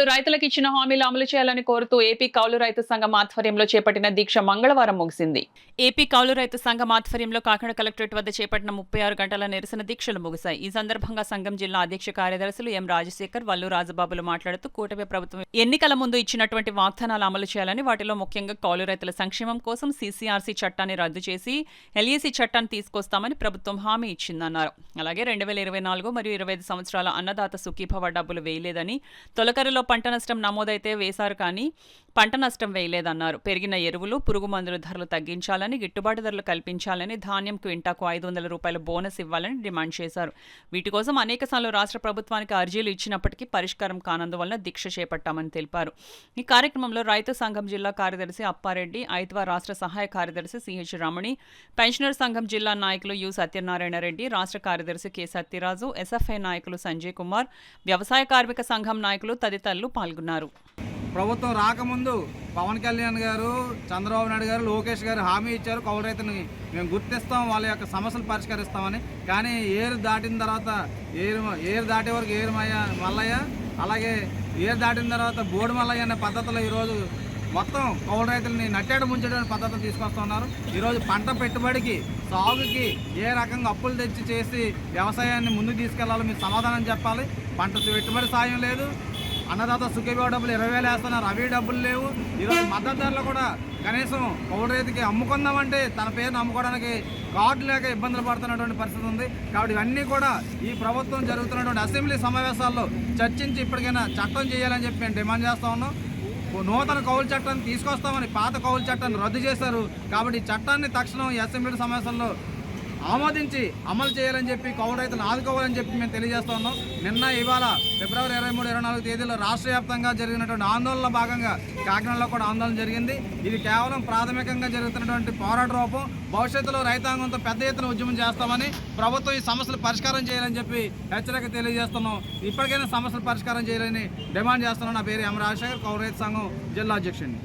కౌలు రైతులకు ఇచ్చిన హామీలు అమలు చేయాలని కోరుతూ ఏపీ కౌలు రైతు సంఘం ఆధ్వర్యంలో చేపట్టిన దీక్ష మంగళవారం ముగిసింది. ఏపీ కౌలు రైతు సంఘం ఆధ్వర్యంలో కాకినాడ కలెక్టరేట్ వద్ద చేపట్టిన 36 గంటల నిరసన దీక్షలు ముగిశాయి. ఈ సందర్భంగా సంఘం జిల్లా అధ్యక్ష కార్యదర్శులు ఎం రాజశేఖర్, వల్లు రాజబాబులు మాట్లాడుతూ కూటమి ప్రభుత్వం ఎన్నికల ముందు ఇచ్చినటువంటి వాగ్దానాలు అమలు చేయాలని, వాటిలో ముఖ్యంగా కౌలు రైతుల సంక్షేమం కోసం సీసీఆర్సీ చట్టాన్ని రద్దు చేసి ఎల్ఏసీ చట్టాన్ని తీసుకొస్తామని ప్రభుత్వం హామీ ఇచ్చిందన్నారు. అలాగే 2024 మరియు 25 సంవత్సరాల అన్నదాత సుఖీభవ డబ్బులు వేయలేదని, తొలకరిలో పంట నష్టం నమోదైతే వేశారు కానీ పంట నష్టం వేయలేదన్నారు. పెరిగిన ఎరువులు, పురుగు మందుల ధరలు తగ్గించాలని, గిట్టుబాటు ధరలు కల్పించాలని, ధాన్యం క్వింటాకు 500 రూపాయల బోనస్ ఇవ్వాలని డిమాండ్ చేశారు. వీటి కోసం అనేకసార్లు రాష్ట్ర ప్రభుత్వానికి అర్జీలు ఇచ్చినప్పటికీ పరిష్కారం కానందువల్ల దీక్ష చేపట్టామని తెలిపారు. ఈ కార్యక్రమంలో రైతు సంఘం జిల్లా కార్యదర్శి అప్పారెడ్డి, ఐద్వా రాష్ట్ర సహాయ కార్యదర్శి సిహెచ్ రమణి, పెన్షనర్ సంఘం జిల్లా నాయకులు యు సత్యనారాయణ రెడ్డి, రాష్ట్ర కార్యదర్శి కె సత్యరాజు, ఎస్ఎఫ్ఐ నాయకులు సంజయ్ కుమార్, వ్యవసాయ కార్మిక సంఘం నాయకులు తదితరులు పాల్గొన్నారు. ప్రభుత్వం రాకముందు పవన్ కళ్యాణ్ గారు, చంద్రబాబు నాయుడు గారు, లోకేష్ గారు హామీ ఇచ్చారు, కౌలు రైతుని మేము గుర్తిస్తాం, వాళ్ళ యొక్క సమస్యలు పరిష్కరిస్తామని. కానీ ఏరు దాటిన తర్వాత ఏరు దాటే వరకు ఏరు మల్లయ్య, అలాగే ఏరు దాటిన తర్వాత బోడు మల్లయ్య అనే పద్ధతిలో ఈరోజు మొత్తం కౌలు రైతులని నట్టేట ముంచడానికి పద్ధతులు తీసుకొస్తున్నారు. ఈరోజు పంట పెట్టుబడికి, సాగుకి ఏ రకంగా అప్పులు తెచ్చి చేసి వ్యవసాయాన్ని ముందుకు తీసుకెళ్లాలో మీరు సమాధానం చెప్పాలి. పంట పెట్టుబడి సాయం లేదు, అన్నదాత సుఖీభవ డబ్బులు 20,000 వేస్తున్నారు, అవి డబ్బులు లేవు. ఈరోజు మద్దతు ధరలు కూడా కనీసం కౌలు రైతుకి అమ్ముకుందామంటే తన పేరును అమ్ముకోవడానికి కార్డు లేక ఇబ్బందులు పడుతున్నటువంటి పరిస్థితి ఉంది. కాబట్టి ఇవన్నీ కూడా ఈ ప్రభుత్వం జరుగుతున్నటువంటి అసెంబ్లీ సమావేశాల్లో చర్చించి ఇప్పటికైనా చట్టం చేయాలని చెప్పి మేము డిమాండ్ చేస్తూ ఉన్నాం. నూతన కౌలు చట్టాన్ని తీసుకొస్తామని పాత కౌలు చట్టాన్ని రద్దు చేశారు. కాబట్టి ఈ చట్టాన్ని తక్షణం ఈ అసెంబ్లీ సమావేశంలో ఆమోదించి అమలు చేయాలని చెప్పి కౌలు రైతులను ఆదుకోవాలని చెప్పి మేము తెలియజేస్తూ ఉన్నాం. నిన్న ఇవాళ ఫిబ్రవరి 23, 24 తేదీలో రాష్ట్ర వ్యాప్తంగా జరిగినటువంటి ఆందోళనలో భాగంగా కాకినాడలో కూడా ఆందోళన జరిగింది. ఇది కేవలం ప్రాథమికంగా జరుగుతున్నటువంటి పోరాట రూపం. భవిష్యత్తులో రైతాంగంతో పెద్ద ఎత్తున ఉద్యమం చేస్తామని, ప్రభుత్వం ఈ సమస్యలు పరిష్కారం చేయాలని చెప్పి హెచ్చరిక తెలియజేస్తున్నాం. ఇప్పటికైనా సమస్యలు పరిష్కారం చేయాలని డిమాండ్ చేస్తున్నాం. నా పేరు ఎం రాజశేఖర్, కౌలు రైతు సంఘం జిల్లా అధ్యక్షుడిని.